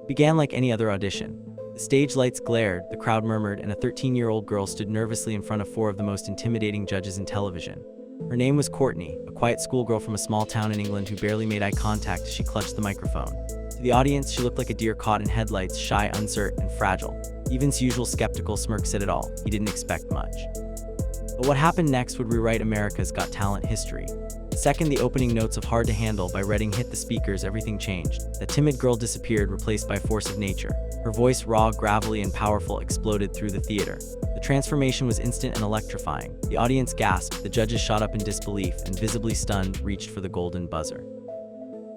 began like any other audition. The stage lights glared, the crowd murmured, and a 13-year-old girl stood nervously in front of four of the most intimidating judges in television. Her name was Courtney, a quiet schoolgirl from a small town in England who barely made eye contact as she clutched the microphone. To the audience, she looked like a deer caught in headlights, shy, uncertain, and fragile. Evan's usual skeptical smirk said it all. He didn't expect much. But what happened next would rewrite America's Got Talent history. The second the opening notes of Hard to Handle by Redding hit the speakers, everything changed. The timid girl disappeared, replaced by a force of nature. Her voice, raw, gravelly, and powerful, exploded through the theater. The transformation was instant and electrifying. The audience gasped, the judges shot up in disbelief, and visibly stunned, reached for the golden buzzer.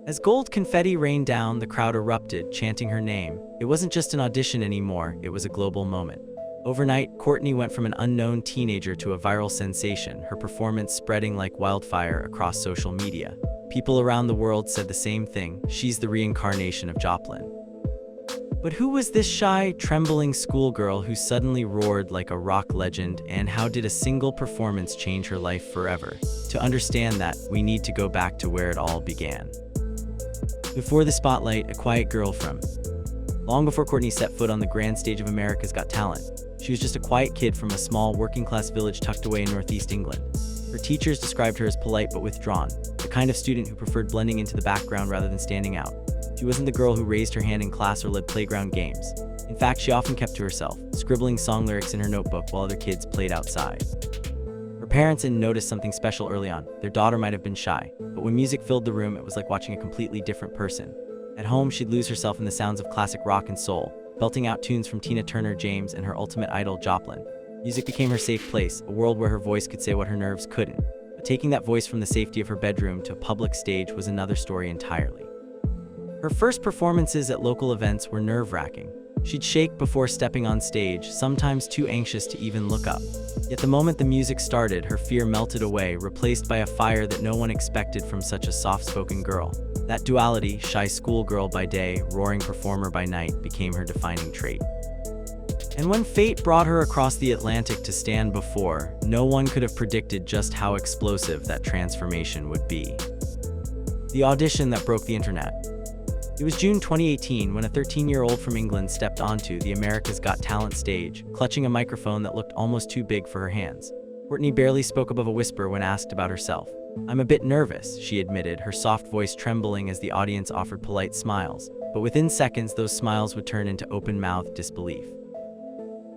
As gold confetti rained down, the crowd erupted, chanting her name. It wasn't just an audition anymore, it was a global moment. Overnight, Courtney went from an unknown teenager to a viral sensation, her performance spreading like wildfire across social media. People around the world said the same thing: she's the reincarnation of Joplin. But who was this shy, trembling schoolgirl who suddenly roared like a rock legend, and how did a single performance change her life forever? To understand that, we need to go back to where it all began. Before the spotlight, a quiet girl from long before Courtney set foot on the grand stage of America's Got Talent. She was just a quiet kid from a small, working-class village tucked away in northeast England. Her teachers described her as polite but withdrawn, the kind of student who preferred blending into the background rather than standing out. She wasn't the girl who raised her hand in class or led playground games. In fact, she often kept to herself, scribbling song lyrics in her notebook while other kids played outside. Her parents had noticed something special early on. Their daughter might have been shy, but when music filled the room, it was like watching a completely different person. At home, she'd lose herself in the sounds of classic rock and soul, belting out tunes from Tina Turner, James, and her ultimate idol, Joplin. Music became her safe place, a world where her voice could say what her nerves couldn't. But taking that voice from the safety of her bedroom to a public stage was another story entirely. Her first performances at local events were nerve-wracking. She'd shake before stepping on stage, sometimes too anxious to even look up. Yet the moment the music started, her fear melted away, replaced by a fire that no one expected from such a soft-spoken girl. That duality, shy schoolgirl by day, roaring performer by night, became her defining trait. And when fate brought her across the Atlantic to stand before, no one could have predicted just how explosive that transformation would be. The audition that broke the internet. It was June 2018 when a 13-year-old from England stepped onto the America's Got Talent stage, clutching a microphone that looked almost too big for her hands. Courtney barely spoke above a whisper when asked about herself. "I'm a bit nervous," she admitted, her soft voice trembling as the audience offered polite smiles. But within seconds, those smiles would turn into open-mouthed disbelief.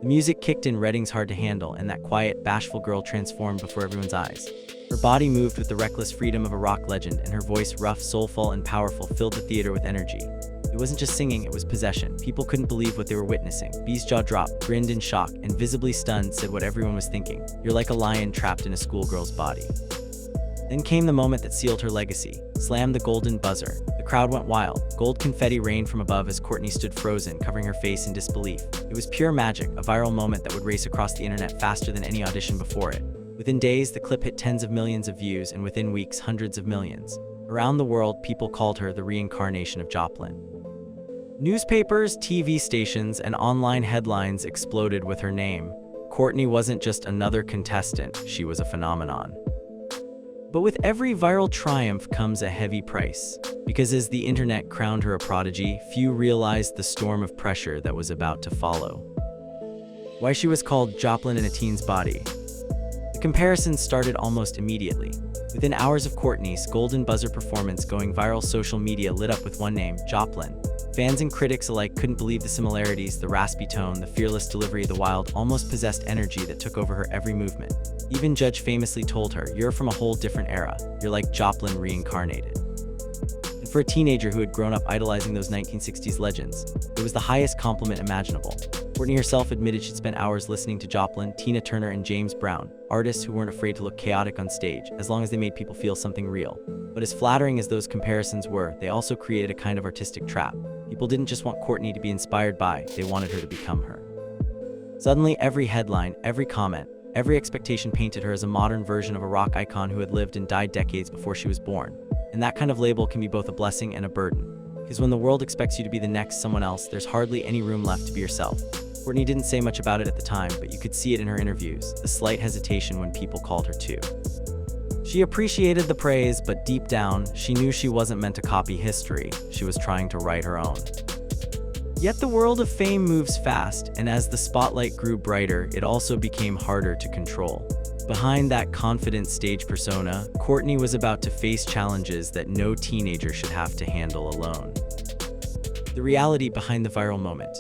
The music kicked in Redding's Hard to Handle, and that quiet, bashful girl transformed before everyone's eyes. Her body moved with the reckless freedom of a rock legend, and her voice, rough, soulful, and powerful, filled the theater with energy. It wasn't just singing, it was possession. People couldn't believe what they were witnessing. Bee's jaw dropped, grinned in shock, and visibly stunned said what everyone was thinking: "You're like a lion trapped in a schoolgirl's body." Then came the moment that sealed her legacy. Slammed the golden buzzer. The crowd went wild. Gold confetti rained from above as Courtney stood frozen, covering her face in disbelief. It was pure magic, a viral moment that would race across the internet faster than any audition before it. Within days, the clip hit tens of millions of views, and within weeks, hundreds of millions. Around the world, people called her the reincarnation of Joplin. Newspapers, TV stations, and online headlines exploded with her name. Courtney wasn't just another contestant, she was a phenomenon. But with every viral triumph comes a heavy price. Because as the internet crowned her a prodigy, few realized the storm of pressure that was about to follow. Why she was called Joplin in a teen's body. The comparisons started almost immediately. Within hours of Courtney's golden buzzer performance going viral, social media lit up with one name: Joplin. Fans and critics alike couldn't believe the similarities: the raspy tone, the fearless delivery, the wild, almost possessed energy that took over her every movement. Even Judge famously told her, "You're from a whole different era. You're like Joplin reincarnated." And for a teenager who had grown up idolizing those 1960s legends, it was the highest compliment imaginable. Courtney herself admitted she'd spent hours listening to Joplin, Tina Turner, and James Brown, artists who weren't afraid to look chaotic on stage, as long as they made people feel something real. But as flattering as those comparisons were, they also created a kind of artistic trap. People didn't just want Courtney to be inspired by, they wanted her to become her. Suddenly, every headline, every comment, every expectation painted her as a modern version of a rock icon who had lived and died decades before she was born. And that kind of label can be both a blessing and a burden. Because when the world expects you to be the next someone else, there's hardly any room left to be yourself. Courtney didn't say much about it at the time, but you could see it in her interviews, the slight hesitation when people called her too. She appreciated the praise, but deep down, she knew she wasn't meant to copy history. She was trying to write her own. Yet the world of fame moves fast, and as the spotlight grew brighter, it also became harder to control. Behind that confident stage persona, Courtney was about to face challenges that no teenager should have to handle alone. The reality behind the viral moment.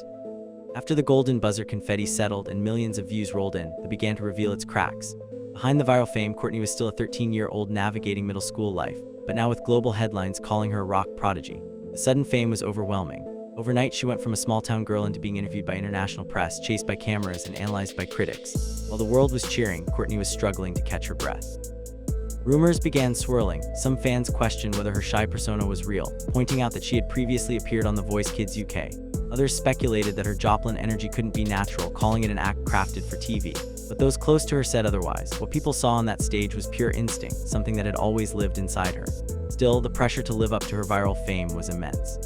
After the golden buzzer confetti settled and millions of views rolled in, it began to reveal its cracks. Behind the viral fame, Courtney was still a 13-year-old navigating middle school life, but now with global headlines calling her a rock prodigy. The sudden fame was overwhelming. Overnight, she went from a small-town girl into being interviewed by international press, chased by cameras, and analyzed by critics. While the world was cheering, Courtney was struggling to catch her breath. Rumors began swirling. Some fans questioned whether her shy persona was real, pointing out that she had previously appeared on The Voice Kids UK. Others speculated that her Joplin energy couldn't be natural, calling it an act crafted for TV. But those close to her said otherwise. What people saw on that stage was pure instinct, something that had always lived inside her. Still, the pressure to live up to her viral fame was immense.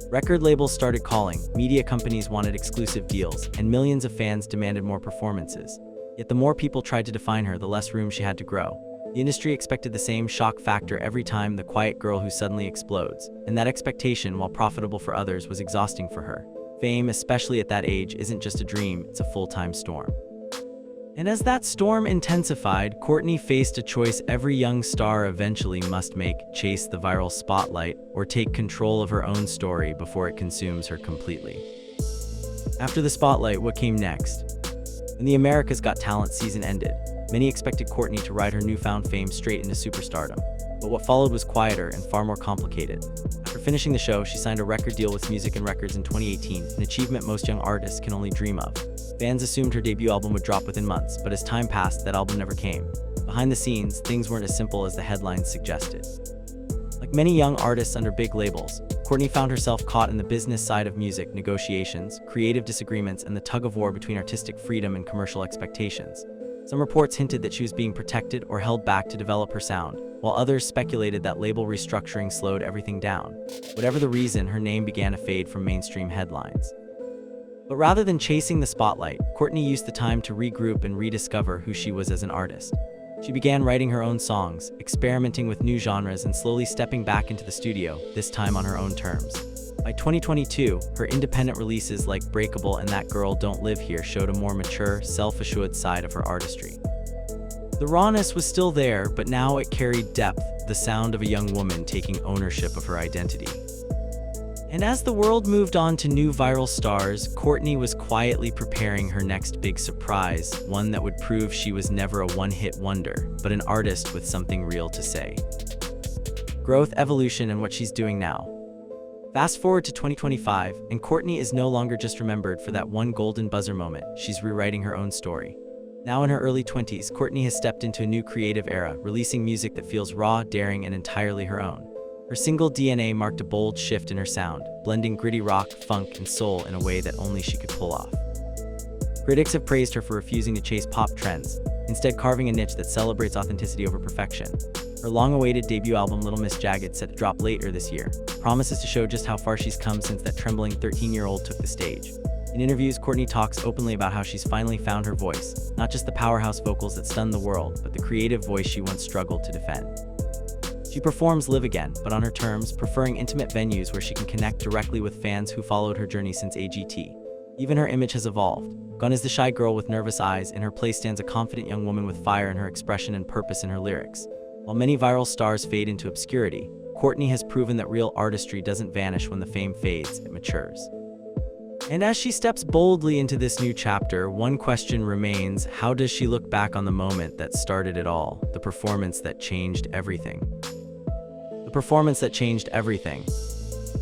Record labels started calling, media companies wanted exclusive deals, and millions of fans demanded more performances. Yet the more people tried to define her, the less room she had to grow. The industry expected the same shock factor every time, the quiet girl who suddenly explodes. And that expectation, while profitable for others, was exhausting for her. Fame, especially at that age, isn't just a dream, it's a full-time storm. And as that storm intensified, Courtney faced a choice every young star eventually must make: chase the viral spotlight or take control of her own story before it consumes her completely. After the spotlight, what came next? When the America's Got Talent season ended, many expected Courtney to ride her newfound fame straight into superstardom. But what followed was quieter and far more complicated. After finishing the show, she signed a record deal with Music and Records in 2018, an achievement most young artists can only dream of. Fans assumed her debut album would drop within months, but as time passed, that album never came. Behind the scenes, things weren't as simple as the headlines suggested. Like many young artists under big labels, Courtney found herself caught in the business side of music: negotiations, creative disagreements, and the tug-of-war between artistic freedom and commercial expectations. Some reports hinted that she was being protected or held back to develop her sound, while others speculated that label restructuring slowed everything down. Whatever the reason, her name began to fade from mainstream headlines. But rather than chasing the spotlight, Courtney used the time to regroup and rediscover who she was as an artist. She began writing her own songs, experimenting with new genres, and slowly stepping back into the studio, this time on her own terms. By 2022, her independent releases like Breakable and That Girl Don't Live Here showed a more mature, self-assured side of her artistry. The rawness was still there, but now it carried depth, the sound of a young woman taking ownership of her identity. And as the world moved on to new viral stars, Courtney was quietly preparing her next big surprise, one that would prove she was never a one-hit wonder, but an artist with something real to say. Growth, evolution, and what she's doing now. Fast forward to 2025, and Courtney is no longer just remembered for that one golden buzzer moment. She's rewriting her own story. Now in her early 20s, Courtney has stepped into a new creative era, releasing music that feels raw, daring, and entirely her own. Her single DNA marked a bold shift in her sound, blending gritty rock, funk, and soul in a way that only she could pull off. Critics have praised her for refusing to chase pop trends, instead carving a niche that celebrates authenticity over perfection. Her long-awaited debut album, Little Miss Jagged, set to drop later this year, promises to show just how far she's come since that trembling 13-year-old took the stage. In interviews, Courtney talks openly about how she's finally found her voice, not just the powerhouse vocals that stunned the world, but the creative voice she once struggled to defend. She performs live again, but on her terms, preferring intimate venues where she can connect directly with fans who followed her journey since AGT. Even her image has evolved. Gone is the shy girl with nervous eyes. In her place stands a confident young woman with fire in her expression and purpose in her lyrics. While many viral stars fade into obscurity, Courtney has proven that real artistry doesn't vanish when the fame fades, it matures. And as she steps boldly into this new chapter, one question remains: how does she look back on the moment that started it all, the performance that changed everything? The performance that changed everything.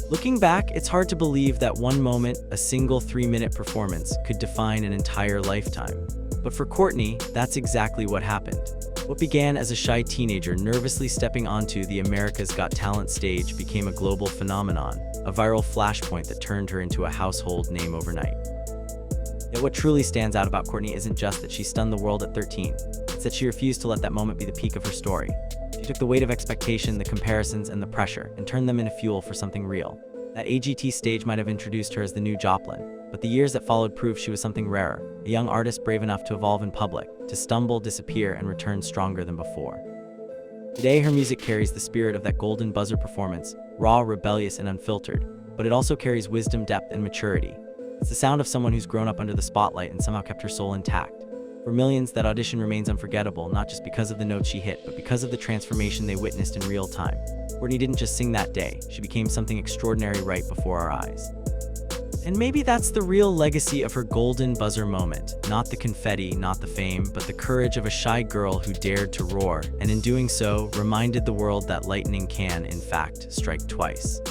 Looking back, it's hard to believe that one moment, a single 3-minute performance, could define an entire lifetime. But for Courtney, that's exactly what happened. What began as a shy teenager nervously stepping onto the America's Got Talent stage became a global phenomenon, a viral flashpoint that turned her into a household name overnight. Yet what truly stands out about Courtney isn't just that she stunned the world at 13, it's that she refused to let that moment be the peak of her story. She took the weight of expectation, the comparisons, and the pressure, and turned them into fuel for something real. That AGT stage might have introduced her as the new Joplin, but the years that followed proved she was something rarer, a young artist brave enough to evolve in public, to stumble, disappear, and return stronger than before. Today, her music carries the spirit of that golden buzzer performance, raw, rebellious, and unfiltered, but it also carries wisdom, depth, and maturity. It's the sound of someone who's grown up under the spotlight and somehow kept her soul intact. For millions, that audition remains unforgettable, not just because of the notes she hit, but because of the transformation they witnessed in real time. Courtney didn't just sing that day, she became something extraordinary right before our eyes. And maybe that's the real legacy of her golden buzzer moment. Not the confetti, not the fame, but the courage of a shy girl who dared to roar, and in doing so, reminded the world that lightning can, in fact, strike twice.